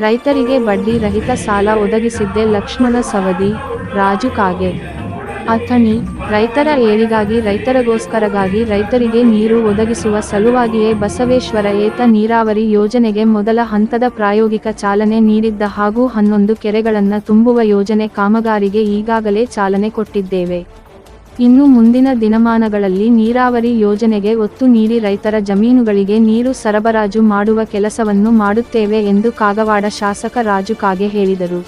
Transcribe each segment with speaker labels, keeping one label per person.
Speaker 1: ರೈತರಿಗೆ ಬಡ್ಡಿ ರಹಿತ ಸಾಲ ಒದಗಿಸಿದ್ದೆ ಲಕ್ಷ್ಮಣ ಸವದಿ, ರಾಜು ಕಾಗೆ. ಅಥಣಿ: ರೈತರ ಏಳಿಗಾಗಿ ರೈತರಿಗೋಸ್ಕರಗಾಗಿ ರೈತರಿಗೆ ನೀರು ಒದಗಿಸುವ ಸಲುವಾಗಿಯೇ ಬಸವೇಶ್ವರ ಏತ ನೀರಾವರಿ ಯೋಜನೆಗೆ ಮೊದಲ ಹಂತದ ಪ್ರಾಯೋಗಿಕ ಚಾಲನೆ ನೀಡಿದ್ದ ಹಾಗೂ 11 ಕೆರೆಗಳನ್ನು ತುಂಬುವ ಯೋಜನೆ ಕಾಮಗಾರಿಗೆ ಈಗಾಗಲೇ ಚಾಲನೆ ಕೊಟ್ಟಿದ್ದೇವೆ. ಇನ್ನು ಮುಂದಿನ ದಿನಮಾನಗಳಲ್ಲಿ ನೀರಾವರಿ ಯೋಜನೆಗೆ ಒತ್ತು ನೀಡಿ ರೈತರ ಜಮೀನುಗಳಿಗೆ ನೀರು ಸರಬರಾಜು ಮಾಡುವ ಕೆಲಸವನ್ನು ಮಾಡುತ್ತೇವೆ ಎಂದು ಕಾಗವಾಡ ಶಾಸಕ ರಾಜು ಕಾಗೆ ಹೇಳಿದರು.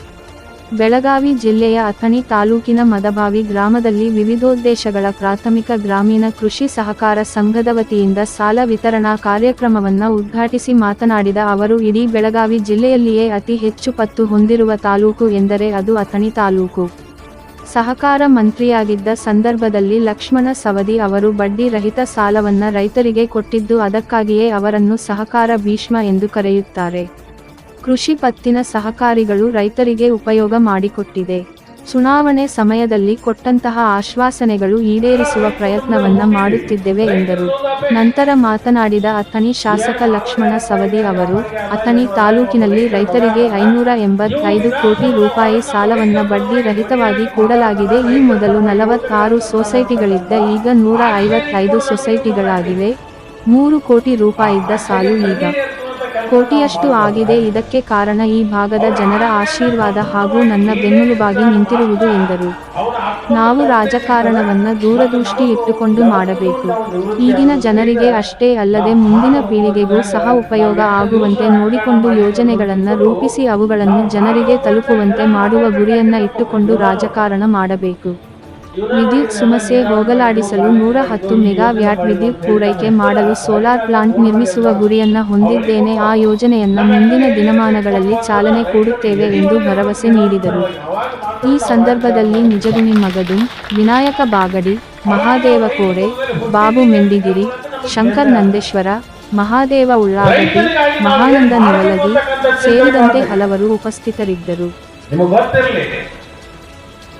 Speaker 1: ಬೆಳಗಾವಿ ಜಿಲ್ಲೆಯ ಅಥಣಿ ತಾಲೂಕಿನ ಮದಭಾವಿ ಗ್ರಾಮದಲ್ಲಿ ವಿವಿಧೋದ್ದೇಶಗಳ ಪ್ರಾಥಮಿಕ ಗ್ರಾಮೀಣ ಕೃಷಿ ಸಹಕಾರ ಸಂಘದ ವತಿಯಿಂದ ಸಾಲ ವಿತರಣಾ ಕಾರ್ಯಕ್ರಮವನ್ನು ಉದ್ಘಾಟಿಸಿ ಮಾತನಾಡಿದ ಅವರು, ಇಡೀ ಬೆಳಗಾವಿ ಜಿಲ್ಲೆಯಲ್ಲಿಯೇ ಅತಿ ಹೆಚ್ಚು ಪತ್ತು ಹೊಂದಿರುವ ತಾಲೂಕು ಎಂದರೆ ಅದು ಅಥಣಿ ತಾಲೂಕು. ಸಹಕಾರ ಮಂತ್ರಿಯಾಗಿದ್ದ ಸಂದರ್ಭದಲ್ಲಿ ಲಕ್ಷ್ಮಣ ಸವದಿ ಅವರು ಬಡ್ಡಿ ರಹಿತ ಸಾಲವನ್ನ ರೈತರಿಗೆ ಕೊಟ್ಟಿದ್ದು, ಅದಕ್ಕಾಗಿಯೇ ಅವರನ್ನು ಸಹಕಾರ ಭೀಷ್ಮ ಎಂದು ಕರೆಯುತ್ತಾರೆ. ಕೃಷಿ ಪತ್ತಿನ ಸಹಕಾರಿಗಳು ರೈತರಿಗೆ ಉಪಯೋಗ ಮಾಡಿಕೊಟ್ಟಿದೆ. ಚುನಾವಣೆ ಸಮಯದಲ್ಲಿ ಕೊಟ್ಟಂತಹ ಆಶ್ವಾಸನೆಗಳು ಈಡೇರಿಸುವ ಪ್ರಯತ್ನವನ್ನ ಮಾಡುತ್ತಿದ್ದೇವೆ ಎಂದರು. ನಂತರ ಮಾತನಾಡಿದ ಅಥಣಿ ಶಾಸಕ ಲಕ್ಷ್ಮಣ ಸವದಿ ಅವರು, ಅಥಣಿ ತಾಲೂಕಿನಲ್ಲಿ ರೈತರಿಗೆ 585 ಕೋಟಿ ರೂಪಾಯಿ ಸಾಲವನ್ನ ಬಡ್ಡಿ ರಹಿತವಾಗಿ ಕೊಡಲಾಗಿದೆ. ಈ ಮೊದಲು 46 ಸೊಸೈಟಿಗಳಿದ್ದ ಈಗ 155 ಸೊಸೈಟಿಗಳಾಗಿವೆ. 3 ಕೋಟಿ ರೂಪಾಯಿದ್ದ ಸಾಲು ಈಗ ಕೋಟಿಯಷ್ಟು ಆಗಿದೆ. ಇದಕ್ಕೆ ಕಾರಣ ಈ ಭಾಗದ ಜನರ ಆಶೀರ್ವಾದ ಹಾಗೂ ನನ್ನ ಬೆನ್ನೆಲುಬಾಗಿ ನಿಂತಿರುವುದು ಎಂದರು. ನಾವು ರಾಜಕಾರಣವನ್ನ ದೂರದೃಷ್ಟಿ ಇಟ್ಟುಕೊಂಡು ಮಾಡಬೇಕು. ಈಗಿನ ಜನರಿಗೆ ಅಷ್ಟೇ ಅಲ್ಲದೆ ಮುಂದಿನ ಪೀಳಿಗೆಗೂ ಸಹ ಉಪಯೋಗ ಆಗುವಂತೆ ನೋಡಿಕೊಂಡು ಯೋಜನೆಗಳನ್ನು ರೂಪಿಸಿ ಅವುಗಳನ್ನು ಜನರಿಗೆ ತಲುಪುವಂತೆ ಮಾಡುವ ಗುರಿಯನ್ನ ಇಟ್ಟುಕೊಂಡು ರಾಜಕಾರಣ ಮಾಡಬೇಕು. ವಿದ್ಯುತ್ ಸಮಸ್ಯೆ ಹೋಗಲಾಡಿಸಲು 110 ಮೆಗಾವ್ಯಾಟ್ ವಿದ್ಯುತ್ ಪೂರೈಕೆ ಮಾಡಲು ಸೋಲಾರ್ ಪ್ಲಾಂಟ್ ನಿರ್ಮಿಸುವ ಗುರಿಯನ್ನ ಹೊಂದಿದ್ದೇನೆ. ಆ ಯೋಜನೆಯನ್ನ ಮುಂದಿನ ದಿನಮಾನಗಳಲ್ಲಿ ಚಾಲನೆ ಕೊಡುತ್ತೇವೆ ಎಂದು ಭರವಸೆ ನೀಡಿದರು. ಈ ಸಂದರ್ಭದಲ್ಲಿ ನಿಜಗುಣಿ ಮಗದುಂ, ವಿನಾಯಕ ಬಾಗಡಿ, ಮಹಾದೇವ ಕೋರೆ, ಬಾಬು ಮೆಂಡಿಗಿರಿ, ಶಂಕರ್ ನಂದೇಶ್ವರ, ಮಹಾದೇವ ಉಳ್ಳಾಗಡ್ಡಿ, ಮಹಾನಂದ ನಿವಲಗಿ ಸೇರಿದಂತೆ ಹಲವರು ಉಪಸ್ಥಿತರಿದ್ದರು.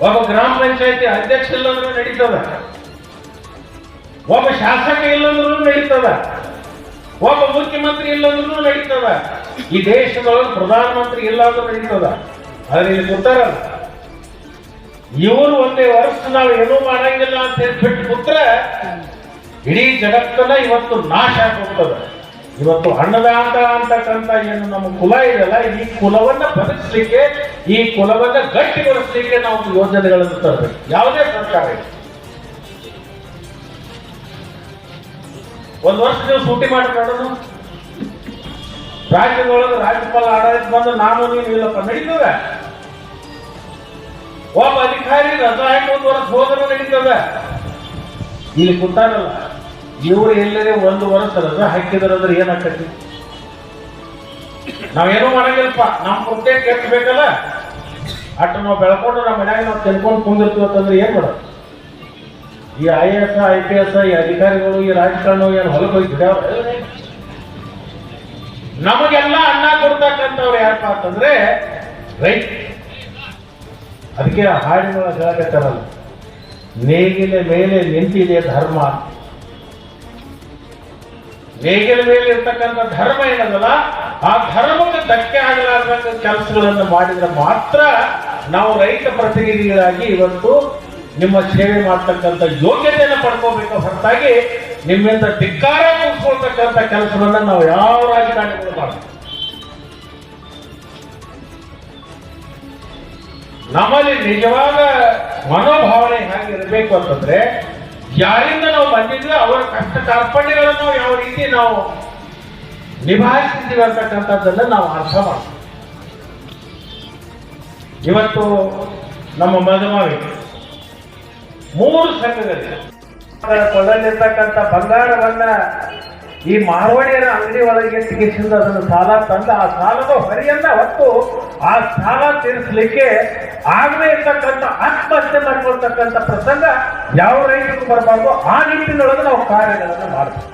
Speaker 2: ಒಬ್ಬ ಗ್ರಾಮ ಪಂಚಾಯತಿ ಅಧ್ಯಕ್ಷ ಇಲ್ಲಂದ್ರೂ ನಡೀತದ, ಒಬ್ಬ ಶಾಸಕ ಇಲ್ಲಂದ್ರೂ ನಡೀತದ, ಒಬ್ಬ ಮುಖ್ಯಮಂತ್ರಿ ಇಲ್ಲಂದ್ರೂ ನಡೀತದ, ಈ ದೇಶದೊಳಗೆ ಪ್ರಧಾನಮಂತ್ರಿ ಇಲ್ಲಾದ್ರೂ ನಡೀತದ. ಆದ್ರೆ ಇಲ್ಲಿ ಕೂತಾರಲ್ಲ ಇವರು ಒಂದೇ ವರ್ಷ ನಾವು ಏನೂ ಮಾಡಂಗಿಲ್ಲ ಅಂತ ಹೇಳ್ಬಿಟ್ಟು ಕೂತ್ರೆ ಇಡೀ ಜಗತ್ತನ್ನ ಇವತ್ತು ನಾಶ ಆಗೋಗ್ತದ. ಇವತ್ತು ಅನ್ನದಾತ ಅಂತಕ್ಕಂಥ ಏನು ನಮ್ಮ ಕುಲ ಇದೆಯಲ್ಲ, ಈ ಕುಲವನ್ನ ಬದುಕಿಸ್ಲಿಕ್ಕೆ, ಈ ಕುಲವನ್ನ ಗಟ್ಟಿಗೊಳಿಸ್ಲಿಕ್ಕೆ ನಾವು ಯೋಜನೆಗಳನ್ನು ತರಬೇಕು. ಯಾವುದೇ ಸರ್ಕಾರ ಇದೆ, ಒಂದು ವರ್ಷ ನೀವು ಸೂಟಿ ಮಾಡಿ ಮಾಡೋದು, ರಾಜ್ಯದೊಳಗೆ ರಾಜ್ಯಪಾಲ ಆಡಳಿತ ಬಂದು ನಾನು ನೀನು ಇಲ್ಲಪ್ಪ ನಡೀತದ. ಒಬ್ಬ ಅಧಿಕಾರಿ ರಜಾ ಹಾಕಿ 1 ವರ್ಷ ಹೋದರೂ ನಡೀತದ. ಇಲ್ಲಿ ಕೂತಾರಲ್ಲ ಇವರು ಎಲ್ಲರೇ 1 ವರ್ಷ ರಜಾ ಹಾಕಿದ್ರಂದ್ರೆ ಏನಾಗ್ತೈತಿ? ನಾವೇನೋ ಮಾಡಂಗಿಲ್ಲಪ್ಪ, ನಮ್ಮ ಪುಟ್ಟೆ ಕೆಟ್ಟಬೇಕಲ್ಲ, ಅಟ್ಟು ನಾವು ಬೆಳ್ಕೊಂಡು ನಮ್ಮ ಮನ್ಯಾಗ ನಾವು ತಿನ್ಕೊಂಡು ಕುಂದಿರ್ತೀವತ್ತಂದ್ರೆ ಏನ್ ಮಾಡೋದು? ಈ IAS IPS ಈ ಅಧಿಕಾರಿಗಳು ಈ ರಾಜಕಾರಣ ಏನು ಹೊಲಕ್ಕೆ ಹೋಗಿ ದುಡಿಯವ್ರ ನಮಗೆಲ್ಲ ಅನ್ನ ಕೊಡ್ತಕ್ಕಂಥವ್ರು ಯಾರಪ್ಪ ಅಂತಂದ್ರೆ ರೈತ. ಅದಕ್ಕೆ ಹಾಡಿನೊಳಗೆ ಹೇಳಕತ್ತಾರಲ್ಲ, ನೇಗಿಲ ಮೇಲೆ ನಿಂತಿದೆ ಧರ್ಮ. ನೇಗಿಲ ಮೇಲೆ ಇರ್ತಕ್ಕಂಥ ಧರ್ಮ ಏನದಲ್ಲ, ಆ ಧರ್ಮಕ್ಕೆ ಧಕ್ಕೆ ಆಗಲಾರ್ದ ಕೆಲಸಗಳನ್ನು ಮಾಡಿದ್ರೆ ಮಾತ್ರ ನಾವು ರೈತ ಪ್ರತಿನಿಧಿಗಳಾಗಿ ಇವತ್ತು ನಿಮ್ಮ ಸೇವೆ ಮಾಡ್ತಕ್ಕಂಥ ಯೋಗ್ಯತೆಯನ್ನು ಪಡ್ಕೋಬೇಕು. ಹೊರತಾಗಿ ನಿಮ್ಮಿಂದ ಧಿಕ್ಕಾರ ಕೂರಿಸ್ಕೊಳ್ತಕ್ಕಂಥ ಕೆಲಸವನ್ನ ನಾವು ಯಾವ ರಾಜಕಾರಣಿಗಳು ಮಾಡ್ತೀವಿ. ನಮ್ಮಲ್ಲಿ ನಿಜವಾದ ಮನೋಭಾವನೆ ಹೇಗಿರಬೇಕು ಅಂತಂದ್ರೆ, ಯಾರಿಂದ ನಾವು ಬಂದಿದ್ವಿ ಅವರ ಕಷ್ಟ ಕಾರ್ಪಣ್ಯಗಳನ್ನು ಯಾವ ರೀತಿ ನಾವು ನಿಭಾಯಿಸಿದ್ದೀವಿ ಅಂತಕ್ಕಂಥದ್ದನ್ನ ನಾವು ಅರ್ಥ ಮಾಡ್ತೀವಿ. ಇವತ್ತು ನಮ್ಮ ಮದಮಾವಿ 3 ಸಂಘದಲ್ಲಿ ಕೊಳ್ಳಲಿರ್ತಕ್ಕಂಥ ಬಂಗಾರವನ್ನ ಈ ಮಾರವಾಡಿಯರ ಅಂಗಡಿ ಒಳಗೆ ತೆಗೆಸಿದ ಅದನ್ನು ಸಾಲ ತಂದ, ಆ ಸಾಲದ ಹೊರೆಯನ್ನ ಹೊತ್ತು ಆ ಸಾಲ ತೀರಿಸಲಿಕ್ಕೆ ಆಗದೆ ಇರ್ತಕ್ಕಂಥ ಆತ್ಮಹತ್ಯೆ ಮಾಡ್ಕೊಳ್ತಕ್ಕಂಥ ಪ್ರಸಂಗ ಯಾವ ರೈತರಿಗೂ ಬರಬಾರ್ದು. ಆ ನಿಟ್ಟಿನೊಳಗೆ ನಾವು ಕಾರ್ಯಗಳನ್ನು ಮಾಡ್ತೀವಿ.